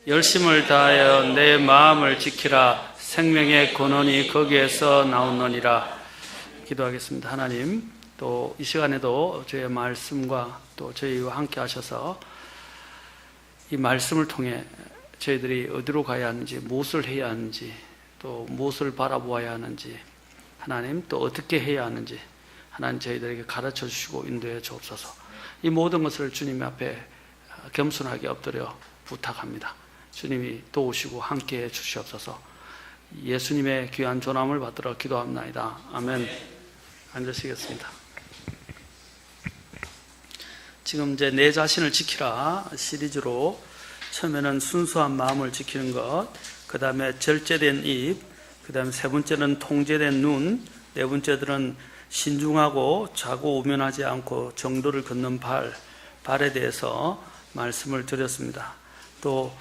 열심을 다하여 내 마음을 지키라. 생명의 근원이 거기에서 나오느니라. 기도하겠습니다. 하나님, 또 이 시간에도 저희의 말씀과 또 저희와 함께 하셔서 이 말씀을 통해 저희들이 어디로 가야 하는지, 무엇을 해야 하는지, 또 무엇을 바라보아야 하는지, 하나님 또 어떻게 해야 하는지 하나님 저희들에게 가르쳐 주시고 인도해 주옵소서. 이 모든 것을 주님 앞에 겸손하게 엎드려 부탁합니다. 주님이 도우시고 함께해 주시옵소서. 예수님의 귀한 존함을 받들어 기도합나이다. 아멘. 앉으시겠습니다. 지금 이제 내 자신을 지키라 시리즈로 처음에는 순수한 마음을 지키는 것, 그 다음에 절제된 입, 그 다음에 세 번째는 통제된 눈, 네 번째들은 신중하고 좌고우면하지 않고 정도를 걷는 발에 대해서 말씀을 드렸습니다. 또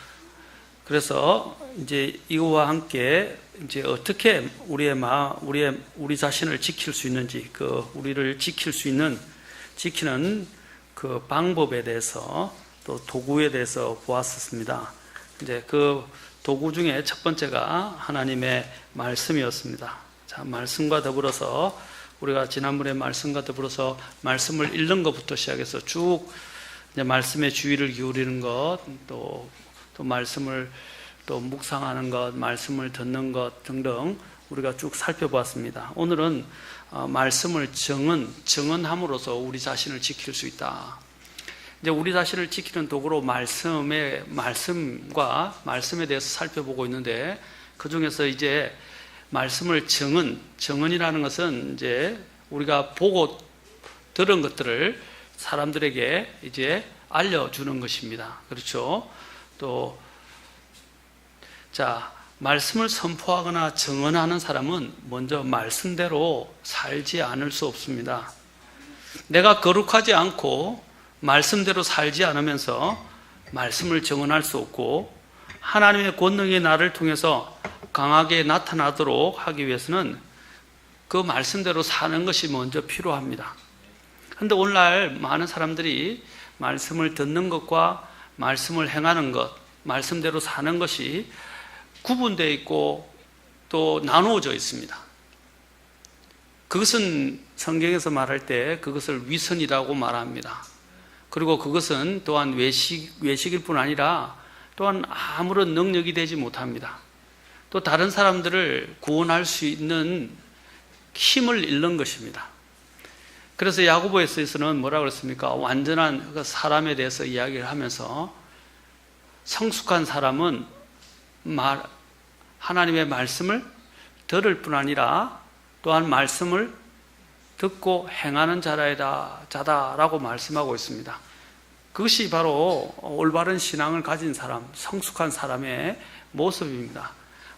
그래서 이제 이거와 함께 이제 어떻게 우리 자신을 지킬 수 있는지, 우리를 지키는 그 방법에 대해서 또 도구에 대해서 보았었습니다. 이제 그 도구 중에 첫 번째가 하나님의 말씀이었습니다. 자, 말씀과 더불어서 우리가 지난번에 말씀과 더불어서 말씀을 읽는 것부터 시작해서 쭉 이제 말씀에 주의를 기울이는 것, 또 말씀을 또 묵상하는 것, 말씀을 듣는 것 등등 우리가 쭉 살펴보았습니다. 오늘은 말씀을 정언함으로써 우리 자신을 지킬 수 있다. 이제 우리 자신을 지키는 도구로 말씀에 대해서 살펴보고 있는데, 그 중에서 이제 말씀을 정언이라는 것은 이제 우리가 보고 들은 것들을 사람들에게 이제 알려주는 것입니다. 그렇죠? 말씀을 선포하거나 정언하는 사람은 먼저 말씀대로 살지 않을 수 없습니다. 내가 거룩하지 않고 말씀대로 살지 않으면서 말씀을 정언할 수 없고, 하나님의 권능이 나를 통해서 강하게 나타나도록 하기 위해서는 그 말씀대로 사는 것이 먼저 필요합니다. 그런데 오늘날 많은 사람들이 말씀을 듣는 것과 말씀을 행하는 것, 말씀대로 사는 것이 구분되어 있고 또 나누어져 있습니다. 그것은 성경에서 말할 때 그것을 위선이라고 말합니다. 그리고 그것은 또한 외식일 뿐 아니라 또한 아무런 능력이 되지 못합니다. 또 다른 사람들을 구원할 수 있는 힘을 잃는 것입니다. 그래서 야고보서에서는 뭐라고 그랬습니까? 완전한 사람에 대해서 이야기를 하면서 성숙한 사람은 하나님의 말씀을 들을 뿐 아니라 또한 말씀을 듣고 행하는 자다라고 말씀하고 있습니다. 그것이 바로 올바른 신앙을 가진 사람, 성숙한 사람의 모습입니다.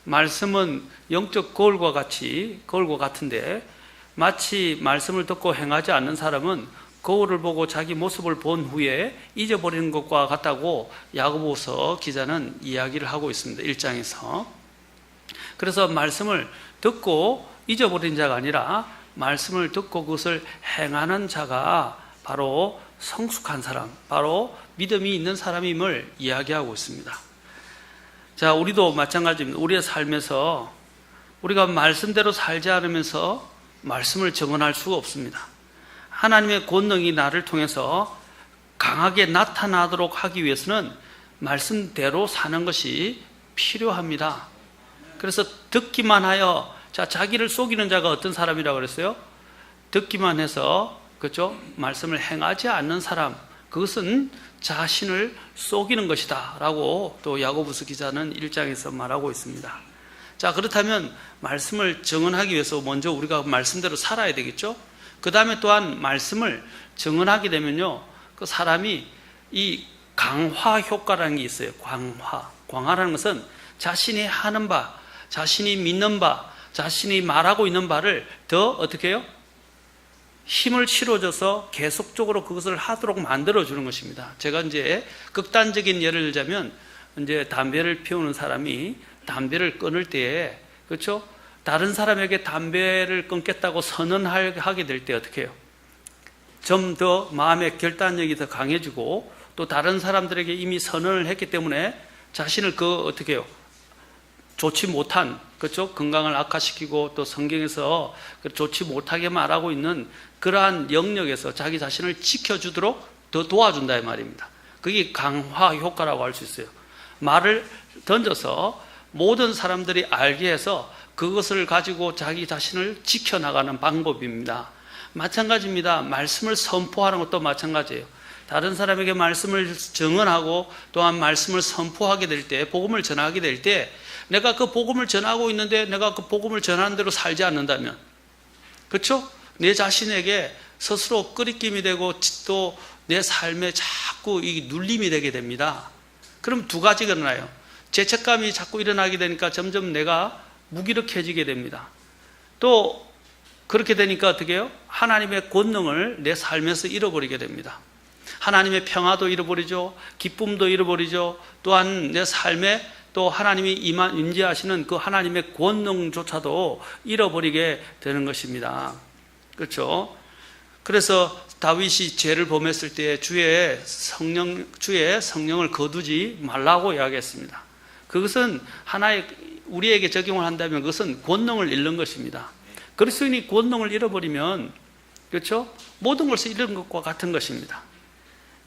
말씀은 영적 거울과 같은데, 마치 말씀을 듣고 행하지 않는 사람은 거울을 보고 자기 모습을 본 후에 잊어버리는 것과 같다고 야고보서 기자는 이야기를 하고 있습니다. 1장에서. 그래서 말씀을 듣고 잊어버린 자가 아니라 말씀을 듣고 그것을 행하는 자가 바로 성숙한 사람, 바로 믿음이 있는 사람임을 이야기하고 있습니다. 자, 우리도 마찬가지입니다. 우리의 삶에서 우리가 말씀대로 살지 않으면서 말씀을 정언할 수가 없습니다. 하나님의 권능이 나를 통해서 강하게 나타나도록 하기 위해서는 말씀대로 사는 것이 필요합니다. 그래서 듣기만 하여, 자기를 속이는 자가 어떤 사람이라고 그랬어요? 듣기만 해서, 그렇죠? 말씀을 행하지 않는 사람, 그것은 자신을 속이는 것이다 라고 또 야고보서 기자는 1장에서 말하고 있습니다. 자, 그렇다면 말씀을 정언하기 위해서 먼저 우리가 말씀대로 살아야 되겠죠? 그 다음에 또한 말씀을 정언하게 되면요, 그 사람이 이 강화 효과라는 게 있어요. 강화라는 것은 자신이 하는 바, 자신이 믿는 바, 자신이 말하고 있는 바를 더 어떻게 해요? 힘을 실어줘서 계속적으로 그것을 하도록 만들어주는 것입니다. 제가 이제 극단적인 예를 들자면, 이제 담배를 피우는 사람이 담배를 끊을 때에, 그렇죠? 다른 사람에게 담배를 끊겠다고 선언하게 될 때 어떻게 해요? 좀 더 마음의 결단력이 더 강해지고, 또 다른 사람들에게 이미 선언을 했기 때문에 자신을 어떻게 해요? 좋지 못한, 그렇죠? 건강을 악화시키고 또 성경에서 좋지 못하게 말하고 있는 그러한 영역에서 자기 자신을 지켜주도록 더 도와준다 이 말입니다. 그게 강화 효과라고 할 수 있어요. 말을 던져서 모든 사람들이 알게 해서 그것을 가지고 자기 자신을 지켜나가는 방법입니다. 마찬가지입니다. 말씀을 선포하는 것도 마찬가지예요. 다른 사람에게 말씀을 증언하고 또한 말씀을 선포하게 될 때, 복음을 전하게 될 때, 내가 그 복음을 전하고 있는데 내가 그 복음을 전하는 대로 살지 않는다면, 그렇죠? 내 자신에게 스스로 끄리낌이 되고 또 내 삶에 자꾸 이 눌림이 되게 됩니다. 그럼 두 가지가 일어나요. 죄책감이 자꾸 일어나게 되니까 점점 내가 무기력해지게 됩니다. 또 그렇게 되니까 어떻게 해요? 하나님의 권능을 내 삶에서 잃어버리게 됩니다. 하나님의 평화도 잃어버리죠. 기쁨도 잃어버리죠. 또한 내 삶에 또 하나님이 임재하시는 그 하나님의 권능조차도 잃어버리게 되는 것입니다. 그렇죠? 그래서 다윗이 죄를 범했을 때 주의 성령을 거두지 말라고 이야기했습니다. 그것은 하나의 우리에게 적용을 한다면 그것은 권능을 잃는 것입니다. 그리스도인이 권능을 잃어버리면, 그렇죠? 모든 것을 잃은 것과 같은 것입니다.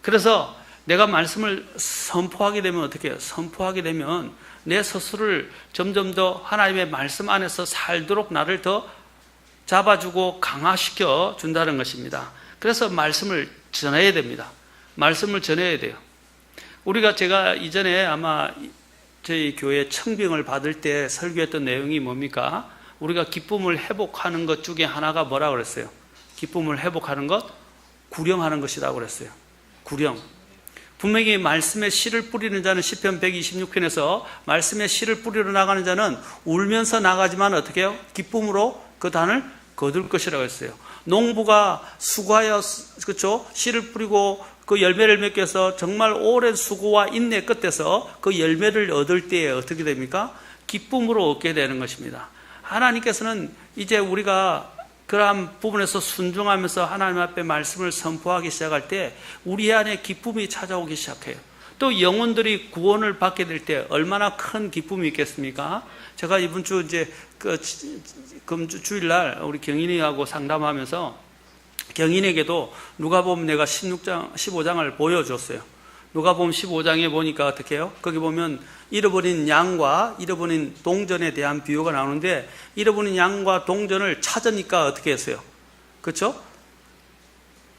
그래서 내가 말씀을 선포하게 되면 어떻게 해요? 선포하게 되면 내 스스로를 점점 더 하나님의 말씀 안에서 살도록 나를 더 잡아주고 강화시켜 준다는 것입니다. 그래서 말씀을 전해야 됩니다. 말씀을 전해야 돼요. 제가 이전에 아마 저희 교회 청빙을 받을 때 설교했던 내용이 뭡니까? 우리가 기쁨을 회복하는 것 중에 하나가 뭐라고 그랬어요? 기쁨을 회복하는 것? 구령하는 것이라고 그랬어요. 구령. 분명히 말씀에 씨를 뿌리는 자는 시편 126편에서 말씀에 씨를 뿌리러 나가는 자는 울면서 나가지만 어떻게 해요? 기쁨으로 그 단을 거둘 것이라고 했어요. 농부가 수고하여, 그렇죠? 씨를 뿌리고 그 열매를 맺기 위해서 정말 오랜 수고와 인내 끝에서 그 열매를 얻을 때에 어떻게 됩니까? 기쁨으로 얻게 되는 것입니다. 하나님께서는 이제 우리가 그러한 부분에서 순종하면서 하나님 앞에 말씀을 선포하기 시작할 때 우리 안에 기쁨이 찾아오기 시작해요. 또 영혼들이 구원을 받게 될 때 얼마나 큰 기쁨이 있겠습니까? 제가 이번 주 이제 금주 주일날 우리 경인이하고 상담하면서 경인에게도 누가복음 내가 15장을 보여줬어요. 누가복음 15장에 보니까 어떻게 해요? 거기 보면 잃어버린 양과 잃어버린 동전에 대한 비유가 나오는데, 잃어버린 양과 동전을 찾으니까 어떻게 했어요? 그렇죠?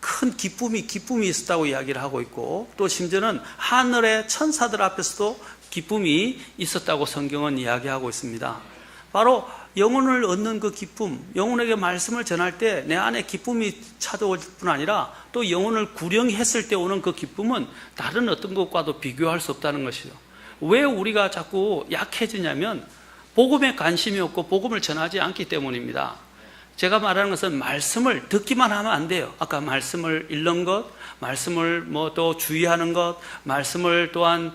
큰 기쁨이 있었다고 이야기를 하고 있고, 또 심지어는 하늘의 천사들 앞에서도 기쁨이 있었다고 성경은 이야기하고 있습니다. 바로 영혼을 얻는 그 기쁨, 영혼에게 말씀을 전할 때 내 안에 기쁨이 찾아올 뿐 아니라 또 영혼을 구령했을 때 오는 그 기쁨은 다른 어떤 것과도 비교할 수 없다는 것이죠. 왜 우리가 자꾸 약해지냐면 복음에 관심이 없고 복음을 전하지 않기 때문입니다. 제가 말하는 것은 말씀을 듣기만 하면 안 돼요. 아까 말씀을 읽는 것, 말씀을 또 주의하는 것, 말씀을 또한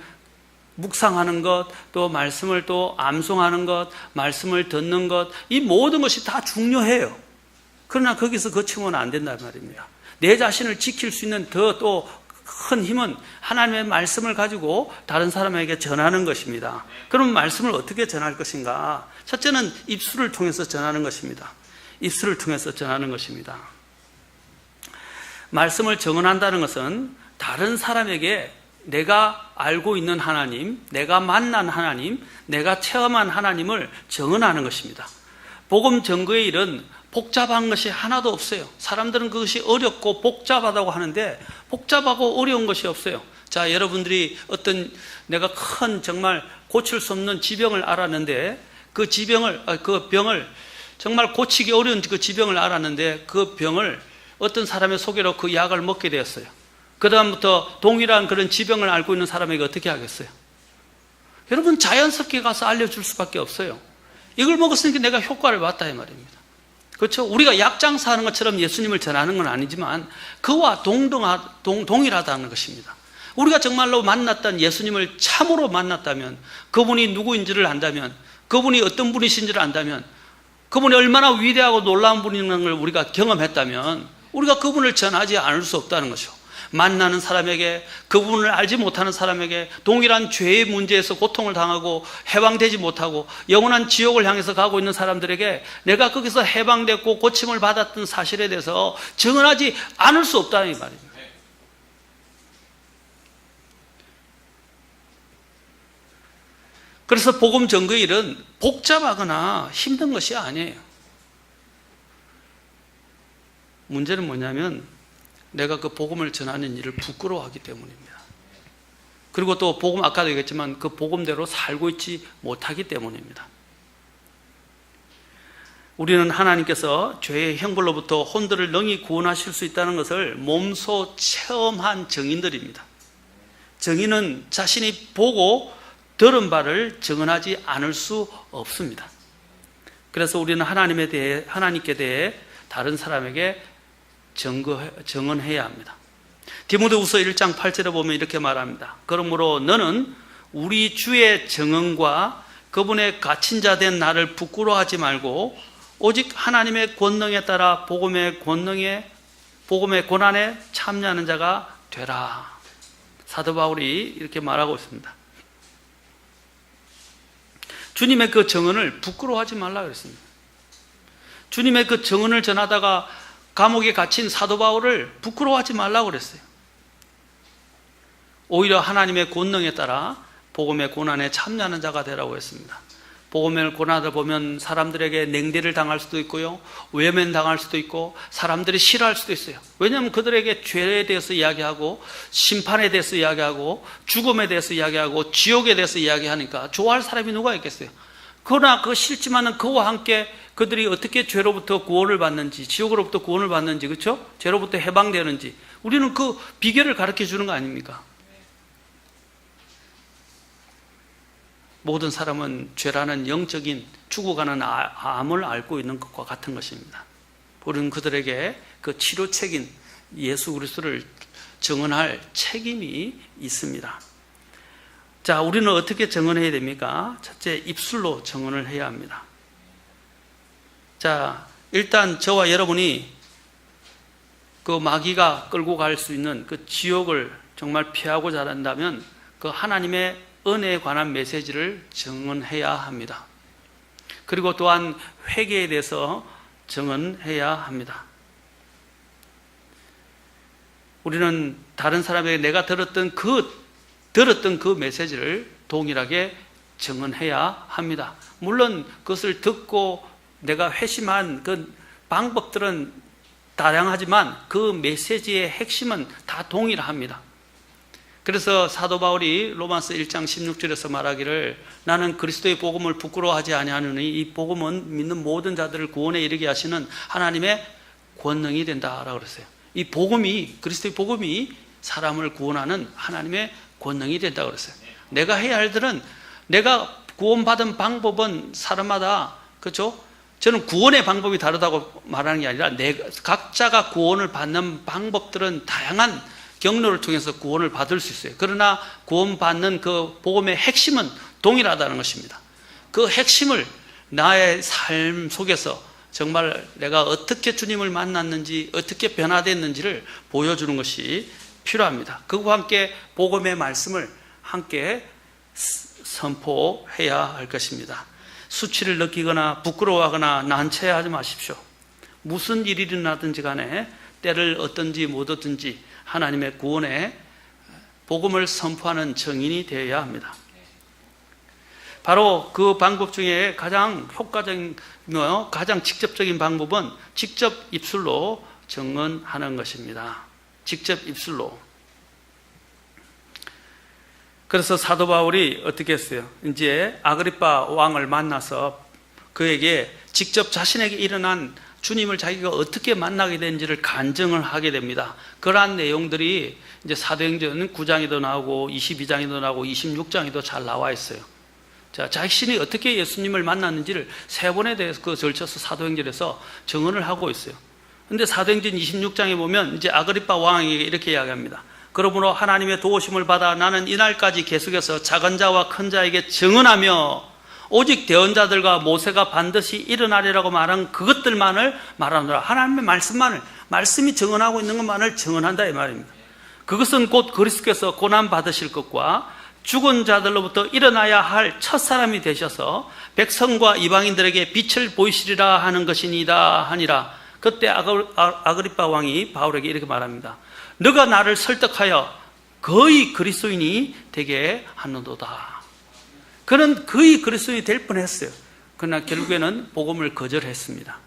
묵상하는 것, 또 말씀을 또 암송하는 것, 말씀을 듣는 것, 이 모든 것이 다 중요해요. 그러나 거기서 그치면 안 된단 말입니다. 내 자신을 지킬 수 있는 더 또 큰 힘은 하나님의 말씀을 가지고 다른 사람에게 전하는 것입니다. 그럼 말씀을 어떻게 전할 것인가? 첫째는 입술을 통해서 전하는 것입니다. 입술을 통해서 전하는 것입니다. 말씀을 증언한다는 것은 다른 사람에게 내가 알고 있는 하나님, 내가 만난 하나님, 내가 체험한 하나님을 증언하는 것입니다. 복음 증거의 일은 복잡한 것이 하나도 없어요. 사람들은 그것이 어렵고 복잡하다고 하는데 복잡하고 어려운 것이 없어요. 자, 여러분들이 어떤 내가 큰 정말 고칠 수 없는 지병을 알았는데 그 병을 정말 고치기 어려운 그 지병을 알았는데 그 병을 어떤 사람의 소개로 그 약을 먹게 되었어요. 그 다음부터 동일한 그런 지병을 앓고 있는 사람에게 어떻게 하겠어요? 여러분, 자연스럽게 가서 알려줄 수밖에 없어요. 이걸 먹었으니까 내가 효과를 봤다 이 말입니다. 그렇죠? 우리가 약장사하는 것처럼 예수님을 전하는 건 아니지만 그와 동일하다는 것입니다. 우리가 정말로 만났던 예수님을 참으로 만났다면, 그분이 누구인지를 안다면, 그분이 어떤 분이신지를 안다면, 그분이 얼마나 위대하고 놀라운 분인 걸 우리가 경험했다면 우리가 그분을 전하지 않을 수 없다는 것이죠. 만나는 사람에게, 그분을 알지 못하는 사람에게 동일한 죄의 문제에서 고통을 당하고 해방되지 못하고 영원한 지옥을 향해서 가고 있는 사람들에게 내가 거기서 해방됐고 고침을 받았던 사실에 대해서 증언하지 않을 수 없다는 말입니다. 그래서 복음 전거의 일은 복잡하거나 힘든 것이 아니에요. 문제는 뭐냐면 내가 그 복음을 전하는 일을 부끄러워하기 때문입니다. 그리고 또 복음, 아까도 얘기했지만 그 복음대로 살고 있지 못하기 때문입니다. 우리는 하나님께서 죄의 형벌로부터 혼들을 능히 구원하실 수 있다는 것을 몸소 체험한 증인들입니다. 증인은 자신이 보고 들은 바를 증언하지 않을 수 없습니다. 그래서 우리는 하나님께 대해 다른 사람에게 증언해야 합니다. 디모데후서 1장 8절에 보면 이렇게 말합니다. 그러므로 너는 우리 주의 증언과 그분의 갇힌 자 된 나를 부끄러워하지 말고 오직 하나님의 권능에 따라 복음의 고난에 참여하는 자가 되라. 사도 바울이 이렇게 말하고 있습니다. 주님의 그 증언을 부끄러워하지 말라 그랬습니다. 주님의 그 증언을 전하다가 감옥에 갇힌 사도 바울을 부끄러워하지 말라고 그랬어요. 오히려 하나님의 권능에 따라 복음의 고난에 참여하는 자가 되라고 했습니다. 복음의 고난을 보면 사람들에게 냉대를 당할 수도 있고요, 외면당할 수도 있고 사람들이 싫어할 수도 있어요. 왜냐하면 그들에게 죄에 대해서 이야기하고 심판에 대해서 이야기하고 죽음에 대해서 이야기하고 지옥에 대해서 이야기하니까 좋아할 사람이 누가 있겠어요. 그러나 그거 싫지만은 그와 함께 그들이 어떻게 죄로부터 구원을 받는지, 지옥으로부터 구원을 받는지, 그렇죠? 죄로부터 해방되는지 우리는 그 비결을 가르쳐 주는 거 아닙니까? 모든 사람은 죄라는 영적인 죽어가는 암을 앓고 있는 것과 같은 것입니다. 우리는 그들에게 그 치료책인 예수 그리스도를 증언할 책임이 있습니다. 자, 우리는 어떻게 증언해야 됩니까? 첫째, 입술로 증언을 해야 합니다. 자, 일단 저와 여러분이 그 마귀가 끌고 갈 수 있는 그 지옥을 정말 피하고자 한다면 그 하나님의 은혜에 관한 메시지를 증언해야 합니다. 그리고 또한 회개에 대해서 증언해야 합니다. 우리는 다른 사람에게 내가 들었던 그 메시지를 동일하게 증언해야 합니다. 물론 그것을 듣고 내가 회심한 그 방법들은 다양하지만 그 메시지의 핵심은 다 동일합니다. 그래서 사도 바울이 로마서 1장 16절에서 말하기를 나는 그리스도의 복음을 부끄러워하지 아니하노니 이 복음은 믿는 모든 자들을 구원에 이르게 하시는 하나님의 권능이 된다라고 그랬어요. 이 복음이, 그리스도의 복음이 사람을 구원하는 하나님의 권능이 된다고 그랬어요. 내가 해야 할 일은, 내가 구원받은 방법은 사람마다, 그렇죠? 저는 구원의 방법이 다르다고 말하는 게 아니라 각자가 구원을 받는 방법들은 다양한 경로를 통해서 구원을 받을 수 있어요. 그러나 구원받는 그 복음의 핵심은 동일하다는 것입니다. 그 핵심을 나의 삶 속에서 정말 내가 어떻게 주님을 만났는지, 어떻게 변화됐는지를 보여주는 것이 필요합니다. 그와 함께 복음의 말씀을 함께 선포해야 할 것입니다. 수치를 느끼거나 부끄러워하거나 난처해하지 마십시오. 무슨 일이 일어나든지 간에 때를 얻든지 못 얻든지 하나님의 구원의 복음을 선포하는 증인이 되어야 합니다. 바로 그 방법 중에 가장 효과적이며 가장 직접적인 방법은 직접 입술로 증언하는 것입니다. 직접 입술로. 그래서 사도 바울이 어떻게 했어요? 이제 아그리파 왕을 만나서 그에게 직접 자신에게 일어난 주님을 자기가 어떻게 만나게 된지를 간증을 하게 됩니다. 그러한 내용들이 이제 사도행전 9장에도 나오고 22장에도 나오고 26장에도 잘 나와 있어요. 자, 자신이 어떻게 예수님을 만났는지를 세 번에 대해서 그 걸쳐서 사도행전에서 증언을 하고 있어요. 근데 사도행전 26장에 보면 이제 아그리파 왕에게 이렇게 이야기합니다. 그러므로 하나님의 도우심을 받아 나는 이날까지 계속해서 작은 자와 큰 자에게 증언하며 오직 대언자들과 모세가 반드시 일어나리라고 말한 그것들만을 말하노라. 하나님의 말씀만을, 말씀이 증언하고 있는 것만을 증언한다 이 말입니다. 그것은 곧 그리스도께서 고난 받으실 것과 죽은 자들로부터 일어나야 할 첫사람이 되셔서 백성과 이방인들에게 빛을 보이시리라 하는 것이니이다 하니라. 그때 아그리파 왕이 바울에게 이렇게 말합니다. 너가 나를 설득하여 거의 그리스도인이 되게 하는도다. 그는 거의 그리스도인이 될 뻔했어요. 그러나 결국에는 복음을 거절했습니다.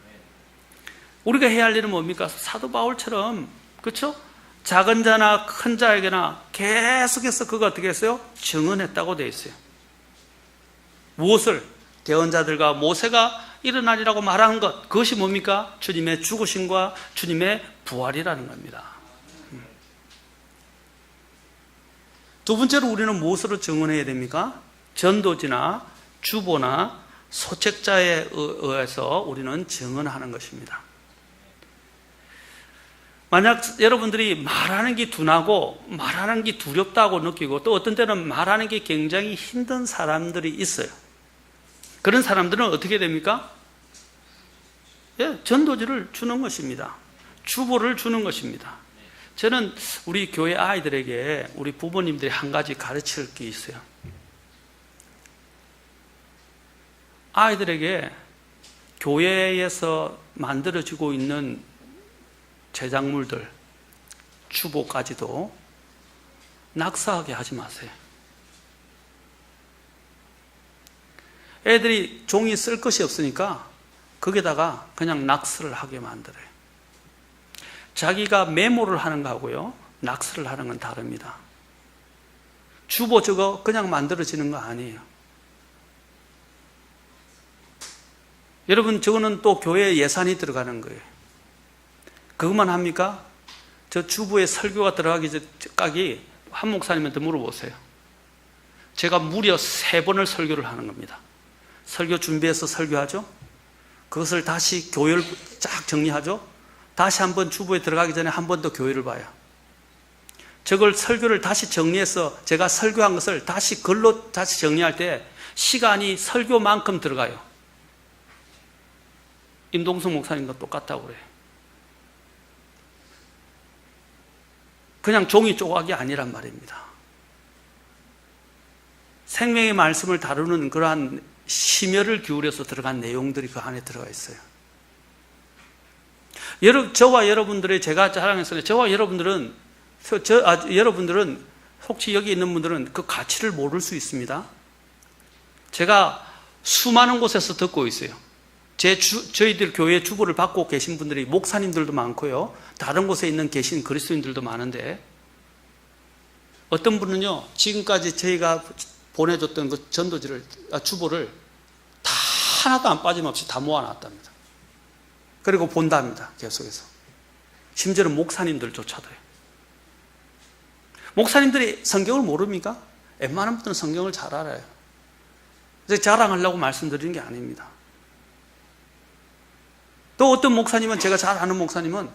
우리가 해야 할 일은 뭡니까? 사도 바울처럼, 그렇죠? 작은 자나 큰 자에게나 계속해서 그가 어떻게 했어요? 증언했다고 되어 있어요. 무엇을? 대언자들과 모세가 일어나리라고 말하는 것, 그것이 뭡니까? 주님의 죽으심과 주님의 부활이라는 겁니다. 두 번째로 우리는 무엇으로 증언해야 됩니까? 전도지나 주보나 소책자에 의해서 우리는 증언하는 것입니다. 만약 여러분들이 말하는 게 둔하고 말하는 게 두렵다고 느끼고 또 어떤 때는 말하는 게 굉장히 힘든 사람들이 있어요. 그런 사람들은 어떻게 됩니까? 예, 전도지를 주는 것입니다. 주보를 주는 것입니다. 저는 우리 교회 아이들에게 우리 부모님들이 한 가지 가르칠 게 있어요. 아이들에게 교회에서 만들어지고 있는 제작물들, 주보까지도 낙서하게 하지 마세요. 애들이 종이 쓸 것이 없으니까 거기다가 그냥 낙서를 하게 만들어요. 자기가 메모를 하는 거하고요, 낙서를 하는 건 다릅니다. 주보 저거 그냥 만들어지는 거 아니에요. 여러분, 저거는 또 교회에 예산이 들어가는 거예요. 그것만 합니까? 저 주보에 설교가 들어가기 전까지 한 목사님한테 물어보세요. 제가 무려 3번을 설교를 하는 겁니다. 설교 준비해서 설교하죠. 그것을 다시 교회를 쫙 정리하죠. 다시 한번 주보에 들어가기 전에 한 번 더 교회를 봐요. 저걸 설교를 다시 정리해서 제가 설교한 것을 다시 글로 다시 정리할 때 시간이 설교만큼 들어가요. 임동성 목사님과 똑같다고 그래요. 그냥 종이 조각이 아니란 말입니다. 생명의 말씀을 다루는 그러한 심혈을 기울여서 들어간 내용들이 그 안에 들어가 있어요. 저와 여러분들의, 제가 자랑했어요. 저와 여러분들은 혹시 여기 있는 분들은 그 가치를 모를 수 있습니다. 제가 수많은 곳에서 듣고 있어요. 저희들 교회 주보를 받고 계신 분들이 목사님들도 많고요, 다른 곳에 있는 계신 그리스도인들도 많은데, 어떤 분은요, 지금까지 저희가 보내줬던 그 주보를 다 하나도 안 빠짐없이 다 모아놨답니다. 그리고 본답니다, 계속해서. 심지어는 목사님들조차도요. 목사님들이 성경을 모릅니까? 웬만한 분들은 성경을 잘 알아요. 그래서 자랑하려고 말씀드리는 게 아닙니다. 또 어떤 목사님은, 제가 잘 아는 목사님은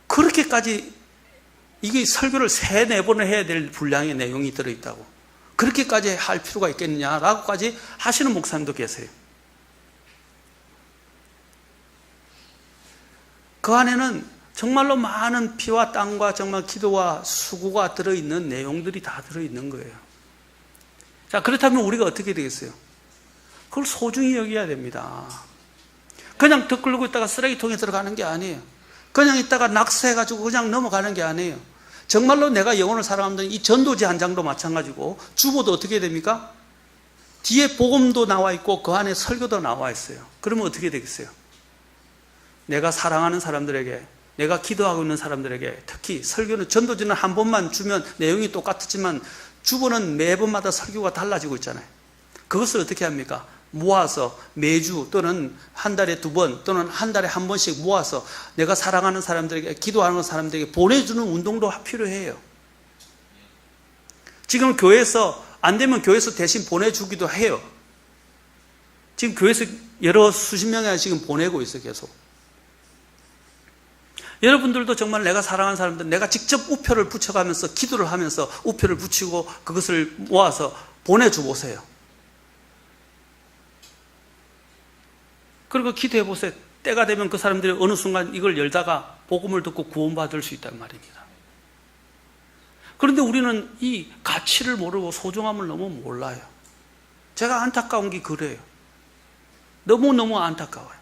그렇게까지 이게 설교를 3-4번을 해야 될 분량의 내용이 들어있다고, 그렇게까지 할 필요가 있겠느냐라고까지 하시는 목사님도 계세요. 그 안에는 정말로 많은 피와 땀과 정말 기도와 수고가 들어있는 내용들이 다 들어있는 거예요. 자, 그렇다면 우리가 어떻게 되겠어요? 그걸 소중히 여겨야 됩니다. 그냥 덧글고 있다가 쓰레기통에 들어가는 게 아니에요. 그냥 있다가 낙서해가지고 그냥 넘어가는 게 아니에요. 정말로 내가 영혼을 사랑하면 이 전도지 한 장도 마찬가지고, 주보도 어떻게 됩니까? 뒤에 복음도 나와 있고 그 안에 설교도 나와 있어요. 그러면 어떻게 되겠어요? 내가 사랑하는 사람들에게, 내가 기도하고 있는 사람들에게, 특히 설교는, 전도지는 한 번만 주면 내용이 똑같지만 주보는 매번마다 설교가 달라지고 있잖아요. 그것을 어떻게 합니까? 모아서 매주 또는 한 달에 2번 또는 한 달에 한 번씩 모아서 내가 사랑하는 사람들에게, 기도하는 사람들에게 보내주는 운동도 필요해요. 지금 교회에서 안 되면 교회에서 대신 보내주기도 해요. 지금 교회에서 여러 수십 명이 지금 보내고 있어요, 계속. 여러분들도 정말 내가 사랑하는 사람들, 내가 직접 우표를 붙여가면서 기도를 하면서 우표를 붙이고 그것을 모아서 보내줘 보세요. 그리고 기도해 보세요. 때가 되면 그 사람들이 어느 순간 이걸 열다가 복음을 듣고 구원받을 수 있단 말입니다. 그런데 우리는 이 가치를 모르고 소중함을 너무 몰라요. 제가 안타까운 게 그래요. 너무너무 안타까워요.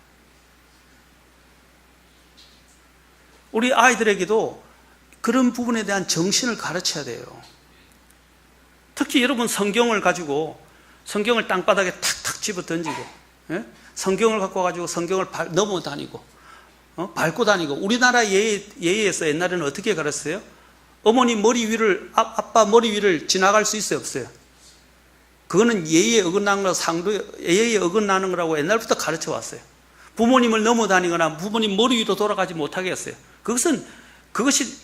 우리 아이들에게도 그런 부분에 대한 정신을 가르쳐야 돼요. 특히 여러분 성경을 가지고 성경을 땅바닥에 탁탁 집어 던지고, 예? 성경을 갖고 와가지고 성경을 넘어 다니고, 밟고 다니고. 우리나라 예의에서 옛날에는 어떻게 가르쳤어요? 어머니 머리 위를, 아빠 머리 위를 지나갈 수 있어요, 없어요? 그거는 예의에 어긋나는 거, 예의에 어긋나는 거라고 옛날부터 가르쳐 왔어요. 부모님을 넘어 다니거나 부모님 머리 위로 돌아가지 못하게 했어요. 그것이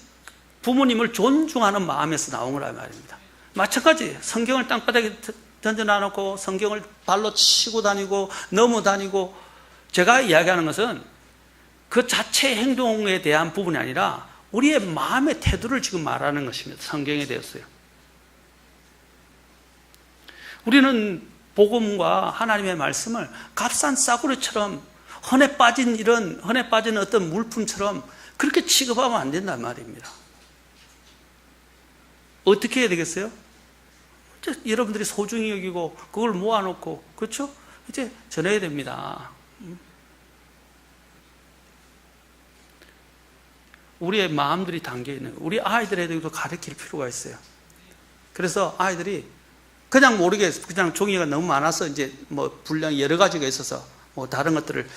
부모님을 존중하는 마음에서 나온 거란 말입니다. 마찬가지, 성경을 땅바닥에 던져놔놓고 성경을 발로 치고 다니고 넘어 다니고, 제가 이야기하는 것은 그 자체 행동에 대한 부분이 아니라 우리의 마음의 태도를 지금 말하는 것입니다. 성경에 대해서요. 우리는 복음과 하나님의 말씀을 값싼 싸구려처럼 헌에 빠진 어떤 물품처럼 그렇게 취급하면 안 된단 말입니다. 어떻게 해야 되겠어요? 여러분들이 소중히 여기고 그걸 모아놓고, 그렇죠? 이제 전해야 됩니다. 우리의 마음들이 담겨있는, 우리 아이들에게도 가르칠 필요가 있어요. 그래서 아이들이 그냥 모르게 그냥 종이가 너무 많아서 이제 뭐 분량이 여러 가지가 있어서 뭐 다른 것들을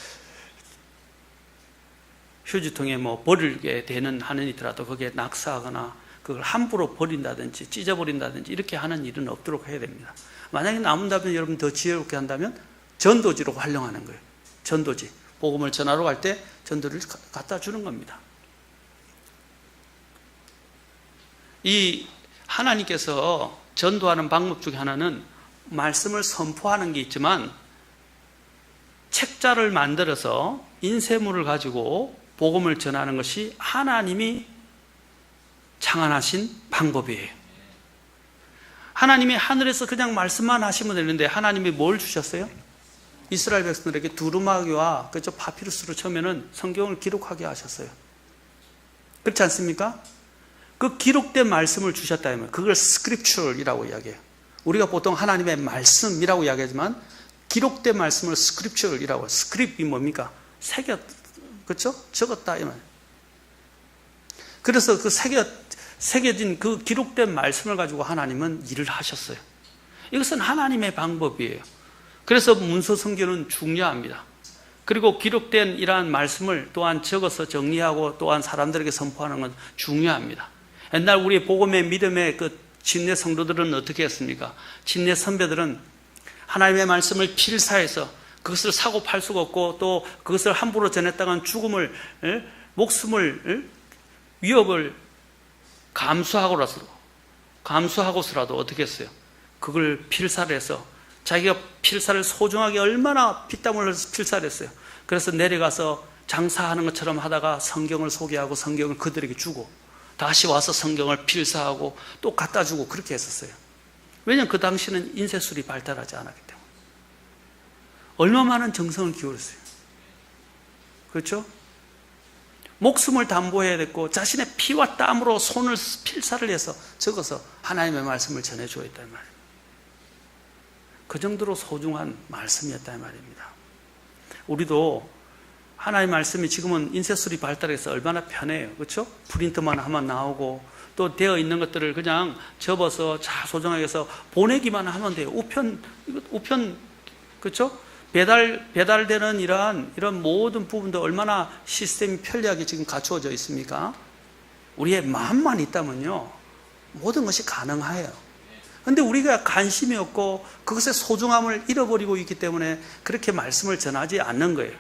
휴지통에 뭐 버리게 되는 하는 이더라도 거기에 낙서하거나 그걸 함부로 버린다든지 찢어버린다든지 이렇게 하는 일은 없도록 해야 됩니다. 만약에 남은다면 여러분 더 지혜롭게 한다면 전도지로 활용하는 거예요. 전도지. 복음을 전하러 갈 때 전도를 갖다 주는 겁니다. 이 하나님께서 전도하는 방법 중에 하나는 말씀을 선포하는 게 있지만, 책자를 만들어서 인쇄물을 가지고 복음을 전하는 것이 하나님이 창안하신 방법이에요. 하나님이 하늘에서 그냥 말씀만 하시면 되는데 하나님이 뭘 주셨어요? 이스라엘 백성들에게 두루마기와 그죠 파피루스로 처음에는 성경을 기록하게 하셨어요. 그렇지 않습니까? 그 기록된 말씀을 주셨다면 그걸 스크립처라고 이야기해요. 우리가 보통 하나님의 말씀이라고 이야기하지만 기록된 말씀을 스크립처라고 해요. 스크립이 뭡니까? 그렇죠? 적었다 이 말. 그래서 그 새겨진 그 기록된 말씀을 가지고 하나님은 일을 하셨어요. 이것은 하나님의 방법이에요. 그래서 문서 성경은 중요합니다. 그리고 기록된 이러한 말씀을 또한 적어서 정리하고 또한 사람들에게 선포하는 건 중요합니다. 옛날 우리 복음의 믿음의 그 진례 성도들은 어떻게 했습니까? 진례 선배들은 하나님의 말씀을 필사해서 그것을 사고 팔 수가 없고 또 그것을 함부로 전했다간 목숨을 위협을 감수하고서라도 어떻게 했어요? 그걸 필사를 해서 자기가 필사를 소중하게 얼마나 피땀을 흘려서 필사를 했어요. 그래서 내려가서 장사하는 것처럼 하다가 성경을 소개하고 성경을 그들에게 주고 다시 와서 성경을 필사하고 또 갖다 주고 그렇게 했었어요. 왜냐하면 그 당시는 인쇄술이 발달하지 않았기 때문에. 얼마 많은 정성을 기울였어요. 그렇죠? 목숨을 담보해야 됐고 자신의 피와 땀으로 손을 필사를 해서 적어서 하나님의 말씀을 전해주어야 했단 말이에요. 그 정도로 소중한 말씀이었단 말입니다. 우리도 하나님의 말씀이 지금은 인쇄술이 발달해서 얼마나 편해요. 그렇죠? 프린트만 하면 나오고 또 되어 있는 것들을 그냥 접어서 소중하게 해서 보내기만 하면 돼요. 우편 그렇죠? 배달되는 이런 모든 부분도 얼마나 시스템이 편리하게 지금 갖추어져 있습니까? 우리의 마음만 있다면요, 모든 것이 가능해요. 그런데 우리가 관심이 없고 그것의 소중함을 잃어버리고 있기 때문에 그렇게 말씀을 전하지 않는 거예요.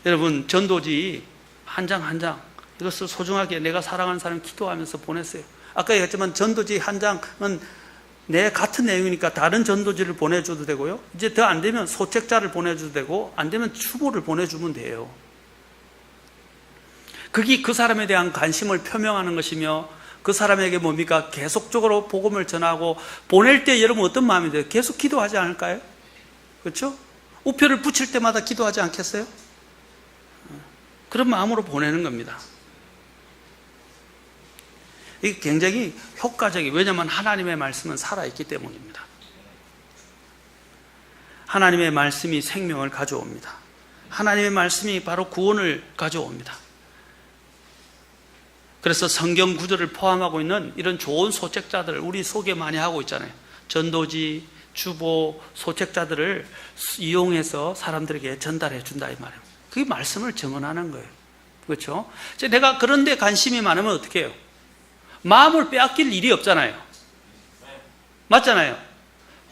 여러분, 전도지 한 장 한 장 이것을 소중하게 내가 사랑하는 사람 기도하면서 보냈어요. 아까 얘기했지만 전도지 한 장은 내 같은 내용이니까 다른 전도지를 보내줘도 되고요. 이제 더 안 되면 소책자를 보내줘도 되고, 안 되면 추보를 보내주면 돼요. 그게 그 사람에 대한 관심을 표명하는 것이며, 그 사람에게 뭡니까? 계속적으로 복음을 전하고, 보낼 때 여러분 어떤 마음이 돼요? 계속 기도하지 않을까요? 그렇죠? 우표를 붙일 때마다 기도하지 않겠어요? 그런 마음으로 보내는 겁니다. 이게 굉장히 효과적이에요. 왜냐하면 하나님의 말씀은 살아있기 때문입니다. 하나님의 말씀이 생명을 가져옵니다. 하나님의 말씀이 바로 구원을 가져옵니다. 그래서 성경 구절을 포함하고 있는 이런 좋은 소책자들을 우리 소개 많이 하고 있잖아요. 전도지, 주보, 소책자들을 이용해서 사람들에게 전달해 준다 이 말이에요. 그게 말씀을 증언하는 거예요. 그렇죠? 내가 그런 데 관심이 많으면 어떻게 해요? 마음을 빼앗길 일이 없잖아요. 맞잖아요.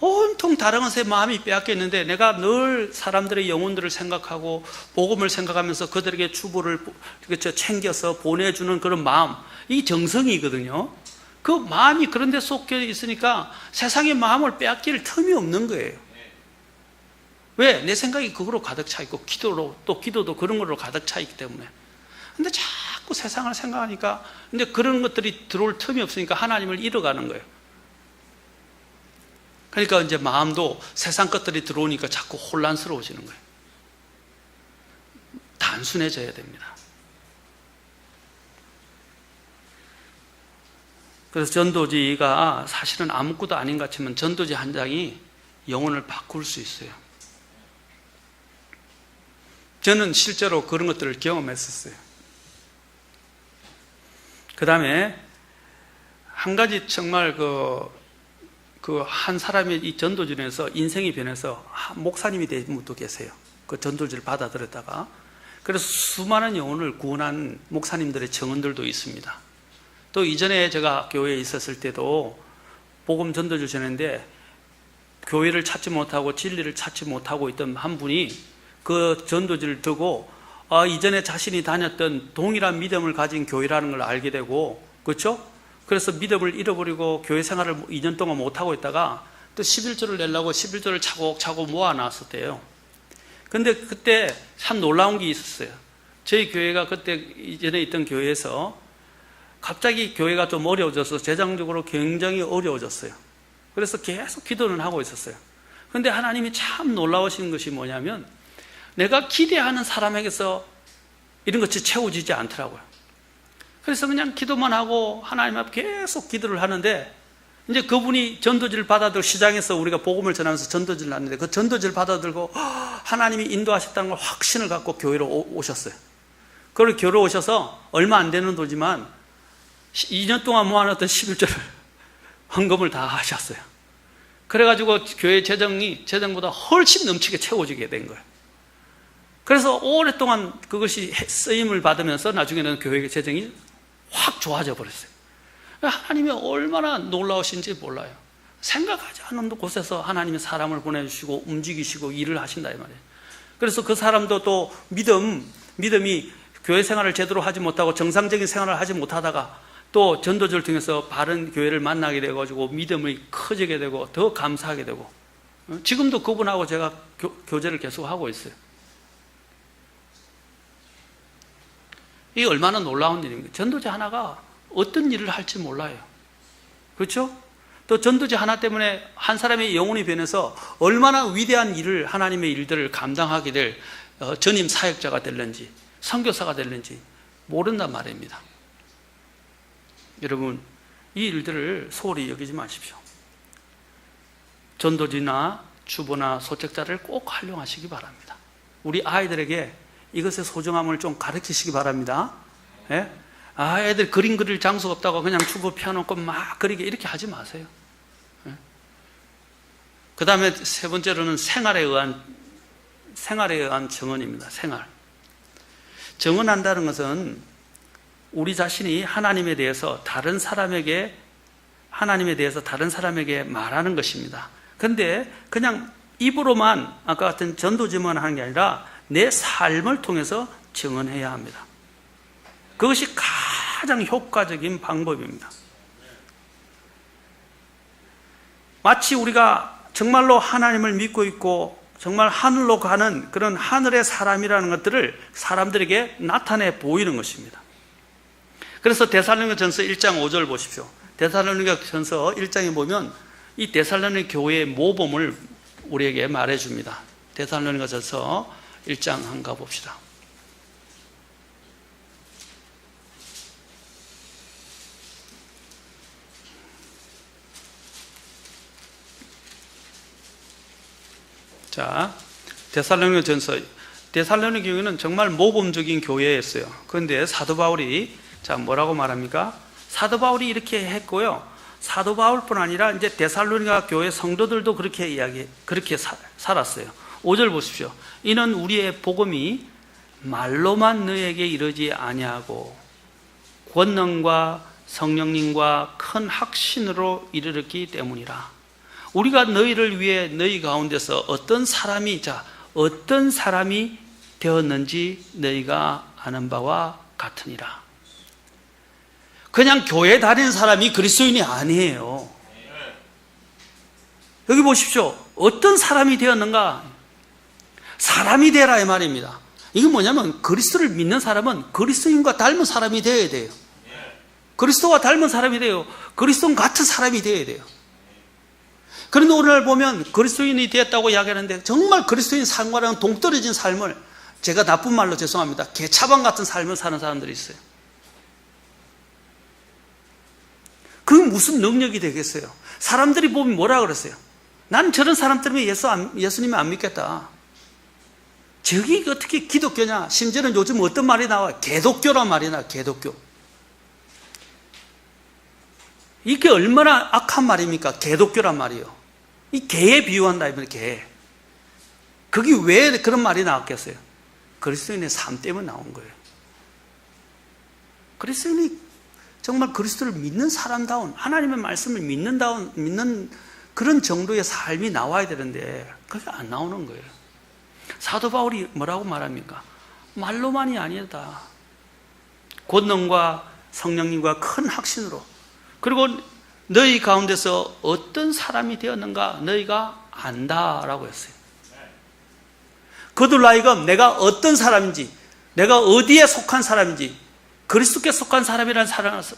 온통 다른 것에 마음이 빼앗겨 있는데 내가 늘 사람들의 영혼들을 생각하고 복음을 생각하면서 그들에게 주보를 챙겨서 보내주는 그런 마음, 이 정성이거든요. 그 마음이 그런 데 쏟겨 있으니까 세상의 마음을 빼앗길 틈이 없는 거예요. 왜? 내 생각이 그거로 가득 차 있고 기도도 그런 걸로 가득 차 있기 때문에. 근데 자꾸 세상을 생각하니까 근데 그런 것들이 들어올 틈이 없으니까 하나님을 잃어가는 거예요. 그러니까 이제 마음도 세상 것들이 들어오니까 자꾸 혼란스러워지는 거예요. 단순해져야 됩니다. 그래서 전도지가 사실은 아무것도 아닌 것 같지만 전도지 한 장이 영혼을 바꿀 수 있어요. 저는 실제로 그런 것들을 경험했었어요. 그 다음에 한 가지 정말 한 사람의 이 전도지에서 인생이 변해서 목사님이 된 분도 계세요. 그 전도지를 받아들였다가. 그래서 수많은 영혼을 구원한 목사님들의 증언들도 있습니다. 또 이전에 제가 교회에 있었을 때도 복음 전도지를 전했는데 교회를 찾지 못하고 진리를 찾지 못하고 있던 한 분이 그 전도지를 두고 이전에 자신이 다녔던 동일한 믿음을 가진 교회라는 걸 알게 되고, 그렇죠? 그래서 믿음을 잃어버리고 교회 생활을 2년 동안 못하고 있다가 또 11조를 내려고 11조를 차곡차곡 모아놨었대요. 근데 그때 참 놀라운 게 있었어요. 저희 교회가 그때 이전에 있던 교회에서 갑자기 교회가 좀 어려워져서 재정적으로 굉장히 어려워졌어요. 그래서 계속 기도는 하고 있었어요. 근데 하나님이 참 놀라우신 것이 뭐냐면 내가 기대하는 사람에게서 이런 것이 채워지지 않더라고요. 그래서 그냥 기도만 하고 하나님 앞에 계속 기도를 하는데 이제 그분이 전도지를 받아들고 시장에서 우리가 복음을 전하면서 전도지를 하는데 그 전도지를 받아들고 하나님이 인도하셨다는 걸 확신을 갖고 교회로 오셨어요. 그리고 교회로 오셔서 얼마 안 되는 도지만 2년 동안 모아놨던 11조를 헌금을 다 하셨어요. 그래가지고 교회 재정보다 훨씬 넘치게 채워지게 된 거예요. 그래서 오랫동안 그것이 쓰임을 받으면서 나중에는 교회 재정이 확 좋아져 버렸어요. 하나님이 얼마나 놀라우신지 몰라요. 생각하지 않은 곳에서 하나님이 사람을 보내주시고 움직이시고 일을 하신다 이 말이에요. 그래서 그 사람도 또 믿음이 교회 생활을 제대로 하지 못하고 정상적인 생활을 하지 못하다가 또 전도지를 통해서 바른 교회를 만나게 되어가지고 믿음이 커지게 되고 더 감사하게 되고 지금도 그분하고 제가 교제를 계속 하고 있어요. 이게 얼마나 놀라운 일입니까? 전도지 하나가 어떤 일을 할지 몰라요. 그렇죠? 또 전도지 하나 때문에 한 사람의 영혼이 변해서 얼마나 위대한 일을 하나님의 일들을 감당하게 될 전임 사역자가 될는지 선교사가 될는지 모른단 말입니다. 여러분 이 일들을 소홀히 여기지 마십시오. 전도지나 주보나 소책자를 꼭 활용하시기 바랍니다. 우리 아이들에게 이것의 소중함을 좀 가르치시기 바랍니다. 예? 애들 그림 그릴 장소가 없다고 그냥 주보 펴놓고 막 그리게 이렇게 하지 마세요. 예? 그 다음에 세 번째로는 생활에 의한 정언입니다. 생활. 정언한다는 것은 우리 자신이 하나님에 대해서 다른 사람에게 말하는 것입니다. 근데 그냥 입으로만 아까 같은 전도지만 하는 게 아니라 내 삶을 통해서 증언해야 합니다. 그것이 가장 효과적인 방법입니다. 마치 우리가 정말로 하나님을 믿고 있고 정말 하늘로 가는 그런 하늘의 사람이라는 것들을 사람들에게 나타내 보이는 것입니다. 그래서 데살로니가전서 1장 5절 보십시오. 데살로니가전서 1장에 보면 이 데살로니가 교회의 모범을 우리에게 말해줍니다. 데살로니가전서 1장 한번 가봅시다. 자, 데살로니가전서, 데살로니가 교회는 정말 모범적인 교회였어요. 그런데 사도 바울이 자 뭐라고 말합니까? 사도 바울이 이렇게 했고요. 사도 바울뿐 아니라 이제 데살로니가 교회 성도들도 그렇게 살았어요. 5절 보십시오. 이는 우리의 복음이 말로만 너에게 이르지 아니하고 권능과 성령님과 큰 확신으로 이르렀기 때문이라. 우리가 너희를 위해 너희 가운데서 어떤 사람이 되었는지 너희가 아는 바와 같으니라. 그냥 교회 다니는 사람이 그리스도인이 아니에요. 여기 보십시오. 어떤 사람이 되었는가? 사람이 되라 이 말입니다. 이게 뭐냐면 그리스도를 믿는 사람은 그리스도인과 닮은 사람이 되어야 돼요. 그리스도와 닮은 사람이 돼요. 그리스도 같은 사람이 되어야 돼요. 그런데 오늘 보면 그리스도인이 되었다고 이야기하는데 정말 그리스도인 삶과는 동떨어진 삶을, 제가 나쁜 말로 죄송합니다, 개차반 같은 삶을 사는 사람들이 있어요. 그게 무슨 능력이 되겠어요? 사람들이 보면 뭐라 그랬어요? 나는 저런 사람 때문에 예수님을 안 믿겠다. 저기 어떻게 기독교냐? 심지어는 요즘 어떤 말이 나와요? 개독교란 말이 나와요. 개독교. 이게 얼마나 악한 말입니까? 개독교란 말이요. 이 개에 비유한다 이번에 개. 그게 왜 그런 말이 나왔겠어요? 그리스도인의 삶 때문에 나온 거예요. 그리스도인이 정말 그리스도를 믿는 사람다운, 하나님의 말씀을 믿는 그런 정도의 삶이 나와야 되는데 그게 안 나오는 거예요. 사도 바울이 뭐라고 말합니까? 말로만이 아니다. 권능과 성령님과 큰 확신으로, 그리고 너희 가운데서 어떤 사람이 되었는가 너희가 안다라고 했어요. 그들 나이가 내가 어떤 사람인지, 내가 어디에 속한 사람인지, 그리스도께 속한 사람이라는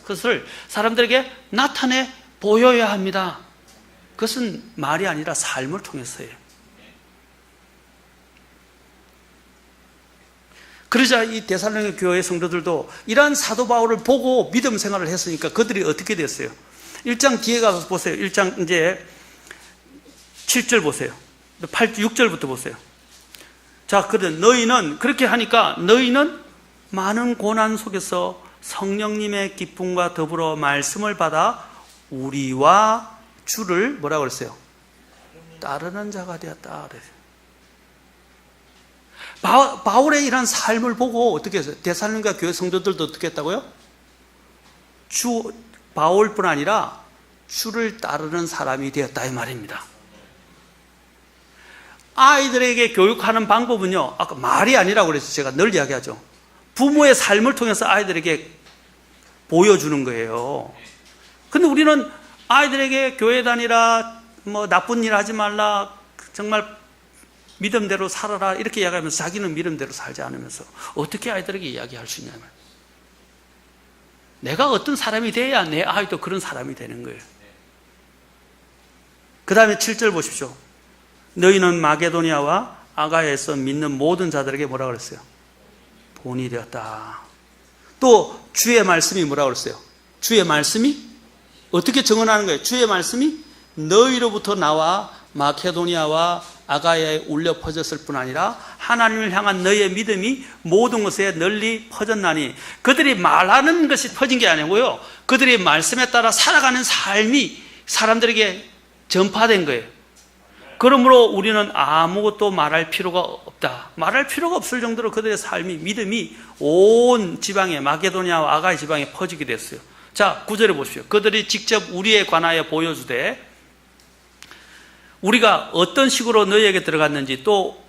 것을 사람들에게 나타내 보여야 합니다. 그것은 말이 아니라 삶을 통해서예요. 그러자 이 데살로니가 교회 성도들도 이러한 사도 바울을 보고 믿음 생활을 했으니까 그들이 어떻게 됐어요? 1장 뒤에 가서 보세요. 1장 이제 7절 보세요. 6절부터 보세요. 자, 그런데 너희는, 그렇게 하니까 너희는 많은 고난 속에서 성령님의 기쁨과 더불어 말씀을 받아 우리와 주를 뭐라고 그랬어요? 따르는 자가 되었다 그랬어요. 바울의 이런 삶을 보고 어떻게 했어요? 데살로니가 교회 성도들도 어떻게 했다고요? 바울뿐 아니라 주를 따르는 사람이 되었다 이 말입니다. 아이들에게 교육하는 방법은요, 아까 말이 아니라고 그래서 제가 늘 이야기하죠. 부모의 삶을 통해서 아이들에게 보여주는 거예요. 근데 우리는 아이들에게 교회 다니라, 뭐 나쁜 일 하지 말라, 정말 믿음대로 살아라 이렇게 이야기하면서 자기는 믿음대로 살지 않으면서 어떻게 아이들에게 이야기할 수 있냐면, 내가 어떤 사람이 돼야 내 아이도 그런 사람이 되는 거예요. 그 다음에 7절 보십시오. 너희는 마게도니아와 아가야에서 믿는 모든 자들에게 뭐라고 그랬어요? 본이 되었다. 또 주의 말씀이 뭐라고 그랬어요? 주의 말씀이 어떻게 증언하는 거예요? 주의 말씀이 너희로부터 나와 마케도니아와 아가야에 울려 퍼졌을 뿐 아니라 하나님을 향한 너희의 믿음이 모든 곳에 널리 퍼졌나니. 그들이 말하는 것이 퍼진 게 아니고요, 그들이 말씀에 따라 살아가는 삶이 사람들에게 전파된 거예요. 그러므로 우리는 아무것도 말할 필요가 없다. 말할 필요가 없을 정도로 그들의 삶이, 믿음이 온 지방에, 마게도니아와 아가야 지방에 퍼지게 됐어요. 자, 9절에 보십시오. 그들이 직접 우리에 관하여 보여주되 우리가 어떤 식으로 너희에게 들어갔는지, 또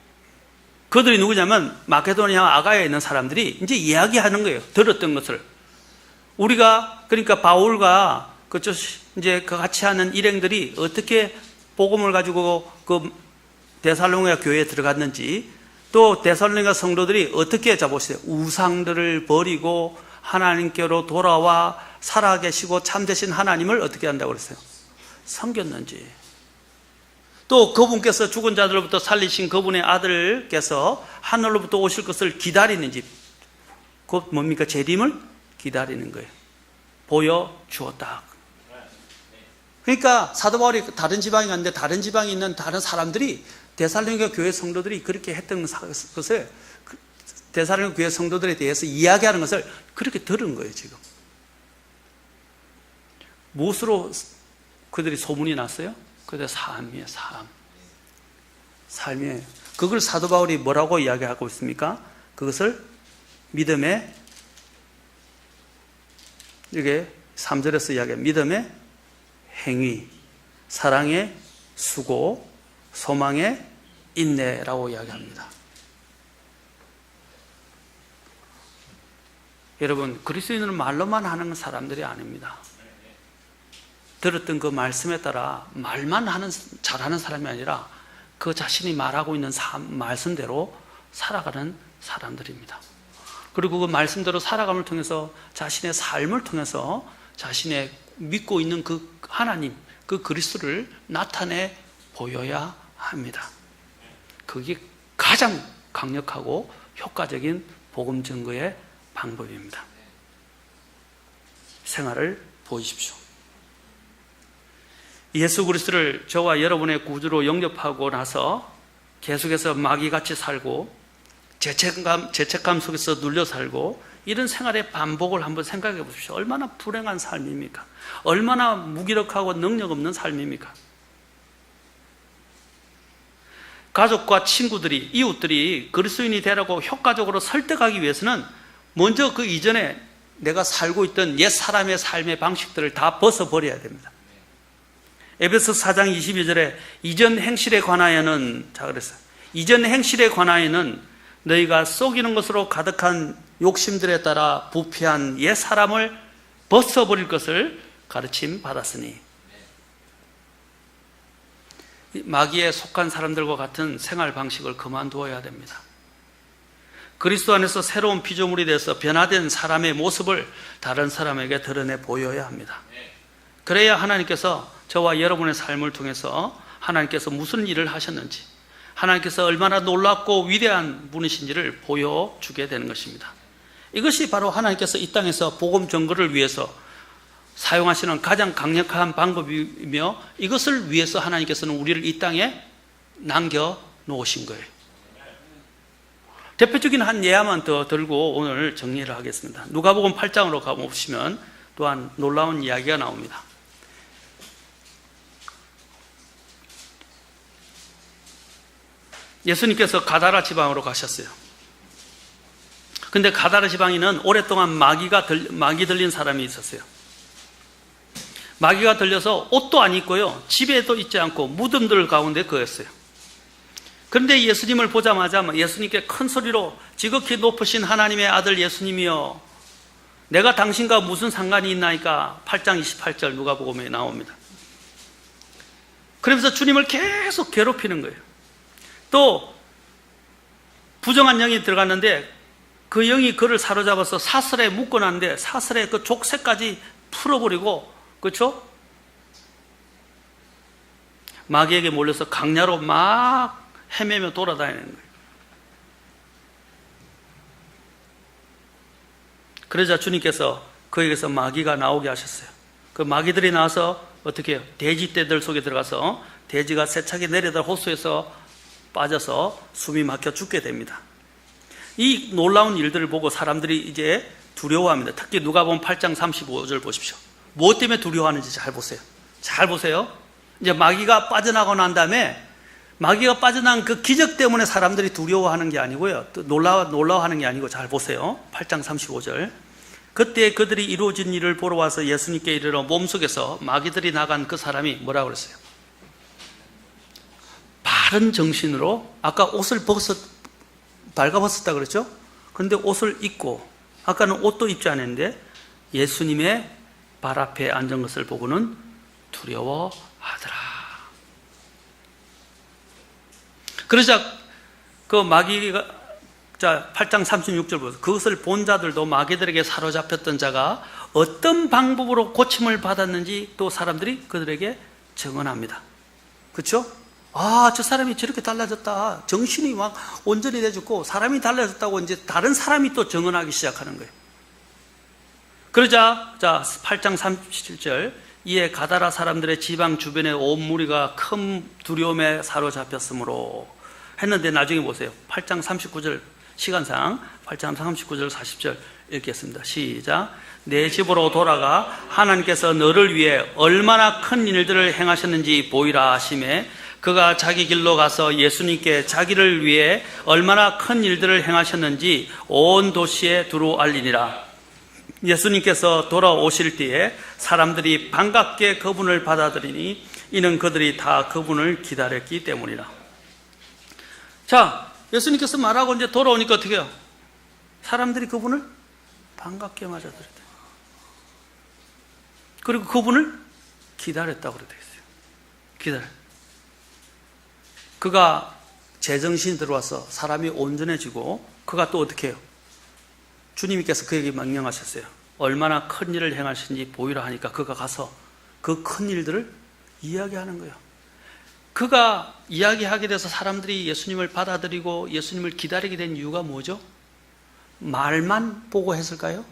그들이 누구냐면 마케도니아와 아가야에 있는 사람들이 이제 이야기하는 거예요. 들었던 것을. 우리가, 그러니까 바울과 그쪽 이제 같이 하는 일행들이 어떻게 복음을 가지고 그 데살로니가 교회에 들어갔는지, 또 데살로니가 성도들이 어떻게 잡으세요? 우상들을 버리고 하나님께로 돌아와 살아계시고 참되신 하나님을 어떻게 한다고 그랬어요? 섬겼는지, 또 그분께서 죽은 자들로부터 살리신 그분의 아들께서 하늘로부터 오실 것을 기다리는지, 곧 뭡니까? 재림을 기다리는 거예요. 보여주었다. 그러니까 사도 바울이 다른 지방에 갔는데 다른 지방에 있는 다른 사람들이 데살로니가 교회 성도들이 그렇게 했던 것을, 데살로니가 교회 성도들에 대해서 이야기하는 것을 그렇게 들은 거예요. 지금 무엇으로 그들이 소문이 났어요? 그들 삶이에요. 삶이에요. 그걸 사도 바울이 뭐라고 이야기하고 있습니까? 그것을 믿음의, 이게 3절에서 이야기해요. 믿음의 행위, 사랑의 수고, 소망의 인내라고 이야기합니다. 여러분, 그리스도인은 말로만 하는 사람들이 아닙니다. 들었던 그 말씀에 따라 말만 잘하는 사람이 아니라 그 자신이 말하고 있는 말씀대로 살아가는 사람들입니다. 그리고 그 말씀대로 살아감을 통해서 자신의 삶을 통해서 자신의 믿고 있는 그 하나님, 그 그리스도를 나타내 보여야 합니다. 그게 가장 강력하고 효과적인 복음 증거의 방법입니다. 생활을 보이십시오. 예수 그리스도를 저와 여러분의 구주로 영접하고 나서 계속해서 마귀같이 살고 죄책감 속에서 눌려 살고 이런 생활의 반복을 한번 생각해 보십시오. 얼마나 불행한 삶입니까? 얼마나 무기력하고 능력 없는 삶입니까? 가족과 친구들이, 이웃들이 그리스도인이 되라고 효과적으로 설득하기 위해서는 먼저 그 이전에 내가 살고 있던 옛 사람의 삶의 방식들을 다 벗어버려야 됩니다. 에베소서 4장 22절에 이전 행실에 관하여는, 자 그랬어요. 이전 행실에 관하여는 너희가 속이는 것으로 가득한 욕심들에 따라 부패한 옛 사람을 벗어버릴 것을 가르침 받았으니, 마귀에 속한 사람들과 같은 생활 방식을 그만두어야 됩니다. 그리스도 안에서 새로운 피조물이 돼서 변화된 사람의 모습을 다른 사람에게 드러내 보여야 합니다. 그래야 하나님께서 저와 여러분의 삶을 통해서 하나님께서 무슨 일을 하셨는지, 하나님께서 얼마나 놀랍고 위대한 분이신지를 보여주게 되는 것입니다. 이것이 바로 하나님께서 이 땅에서 복음 전거를 위해서 사용하시는 가장 강력한 방법이며, 이것을 위해서 하나님께서는 우리를 이 땅에 남겨놓으신 거예요. 대표적인 한 예화만 더 들고 오늘 정리를 하겠습니다. 누가복음 8장으로 가보시면 또한 놀라운 이야기가 나옵니다. 예수님께서 가다라 지방으로 가셨어요. 근데 가다라 지방에는 오랫동안 마귀 들린 사람이 있었어요. 마귀가 들려서 옷도 안 입고요, 집에도 있지 않고 무덤들 가운데 거했어요. 그런데 예수님을 보자마자 예수님께 큰 소리로 지극히 높으신 하나님의 아들 예수님이여, 내가 당신과 무슨 상관이 있나이까? 8장 28절 누가복음에 나옵니다. 그러면서 주님을 계속 괴롭히는 거예요. 또 부정한 영이 들어갔는데 그 영이 그를 사로잡아서 사슬에 묶어놨는데 사슬의 그 족쇄까지 풀어버리고, 그렇죠? 마귀에게 몰려서 강야로 막 헤매며 돌아다니는 거예요. 그러자 주님께서 그에게서 마귀가 나오게 하셨어요. 그 마귀들이 나와서 어떻게 해요? 돼지떼들 속에 들어가서 돼지가 세차게 내려다 호수에서 빠져서 숨이 막혀 죽게 됩니다. 이 놀라운 일들을 보고 사람들이 이제 두려워합니다. 특히 누가복음 8장 35절 보십시오. 무엇 때문에 두려워하는지 잘 보세요. 잘 보세요. 이제 마귀가 빠져나가고 난 다음에, 마귀가 빠져나간 그 기적 때문에 사람들이 두려워하는 게 아니고요, 또 놀라워하는 게 아니고, 잘 보세요. 8장 35절. 그때 그들이 이루어진 일을 보러 와서 예수님께 이르러 몸속에서 마귀들이 나간 그 사람이 뭐라고 그랬어요? 바른 정신으로, 아까 옷을 발가벗었다 그랬죠? 그런데 옷을 입고, 아까는 옷도 입지 않았는데 예수님의 발 앞에 앉은 것을 보고는 두려워하더라. 그러자 그 마귀가, 자, 8장 36절 보세요. 그것을 본 자들도 마귀들에게 사로잡혔던 자가 어떤 방법으로 고침을 받았는지 또 사람들이 그들에게 증언합니다. 그렇죠? 아, 저 사람이 저렇게 달라졌다. 정신이 막 온전히 돼졌고 사람이 달라졌다고 이제 다른 사람이 또 증언하기 시작하는 거예요. 그러자, 자, 8장 37절. 이에 가다라 사람들의 지방 주변에 온 무리가 큰 두려움에 사로잡혔으므로 했는데 나중에 보세요. 8장 39절 시간상 8장 39절 40절 읽겠습니다. 시작. 내 집으로 돌아가 하나님께서 너를 위해 얼마나 큰 일들을 행하셨는지 보이라 하시매 그가 자기 길로 가서 예수님께 자기를 위해 얼마나 큰 일들을 행하셨는지 온 도시에 두루 알리니라. 예수님께서 돌아오실 때에 사람들이 반갑게 그분을 받아들이니 이는 그들이 다 그분을 기다렸기 때문이라. 자, 예수님께서 말하고 이제 돌아오니까 어떻게 해요? 사람들이 그분을 반갑게 맞아들였다. 그리고 그분을 기다렸다고 그래 되겠어요. 기다려. 그가 제정신이 들어와서 사람이 온전해지고 그가 또 어떻게 해요? 주님께서 그에게 명령하셨어요. 얼마나 큰 일을 행하신지 보이라 하니까 그가 가서 그 큰 일들을 이야기하는 거예요. 그가 이야기하게 돼서 사람들이 예수님을 받아들이고 예수님을 기다리게 된 이유가 뭐죠? 말만 보고 했을까요?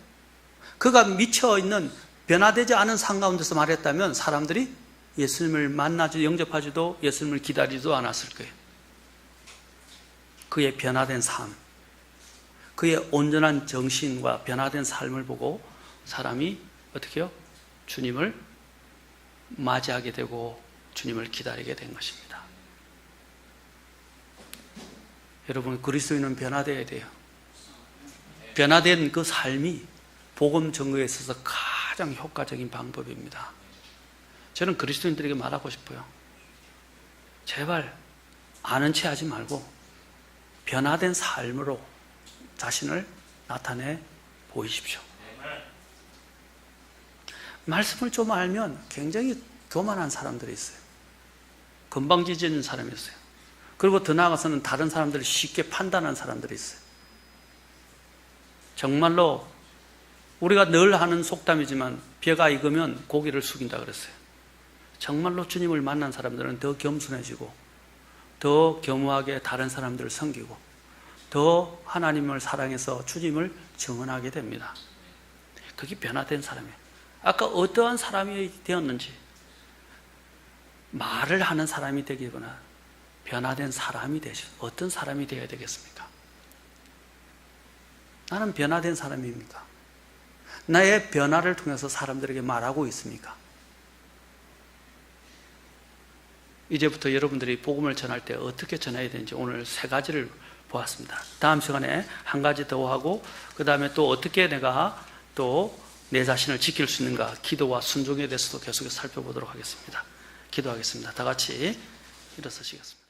그가 미쳐있는 변화되지 않은 삶 가운데서 말했다면 사람들이 예수님을 만나지 영접하지도 예수님을 기다리지도 않았을 거예요. 그의 변화된 삶, 그의 온전한 정신과 변화된 삶을 보고 사람이 어떻게 해요? 주님을 맞이하게 되고 주님을 기다리게 된 것입니다. 여러분, 그리스도인은 변화되어야 돼요. 변화된 그 삶이 복음 전거에 있어서 가장 효과적인 방법입니다. 저는 그리스도인들에게 말하고 싶어요. 제발 아는 체 하지 말고 변화된 삶으로 자신을 나타내 보이십시오. 말씀을 좀 알면 굉장히 교만한 사람들이 있어요. 건방지진 사람이 있어요. 그리고 더 나아가서는 다른 사람들을 쉽게 판단하는 사람들이 있어요. 정말로 우리가 늘 하는 속담이지만 벼가 익으면 고기를 숙인다 그랬어요. 정말로 주님을 만난 사람들은 더 겸손해지고 더 겸허하게 다른 사람들을 섬기고 더 하나님을 사랑해서 주님을 증언하게 됩니다. 그게 변화된 사람이에요. 아까 어떠한 사람이 되었는지 말을 하는 사람이 되기보다 변화된 사람이 되시. 어떤 사람이 되어야 되겠습니까? 나는 변화된 사람입니까? 나의 변화를 통해서 사람들에게 말하고 있습니까? 이제부터 여러분들이 복음을 전할 때 어떻게 전해야 되는지 오늘 3가지를 보았습니다. 다음 시간에 한 가지 더 하고 그 다음에 또 어떻게 내가 또 내 자신을 지킬 수 있는가, 기도와 순종에 대해서도 계속해서 살펴보도록 하겠습니다. 기도하겠습니다. 다 같이 일어서시겠습니다.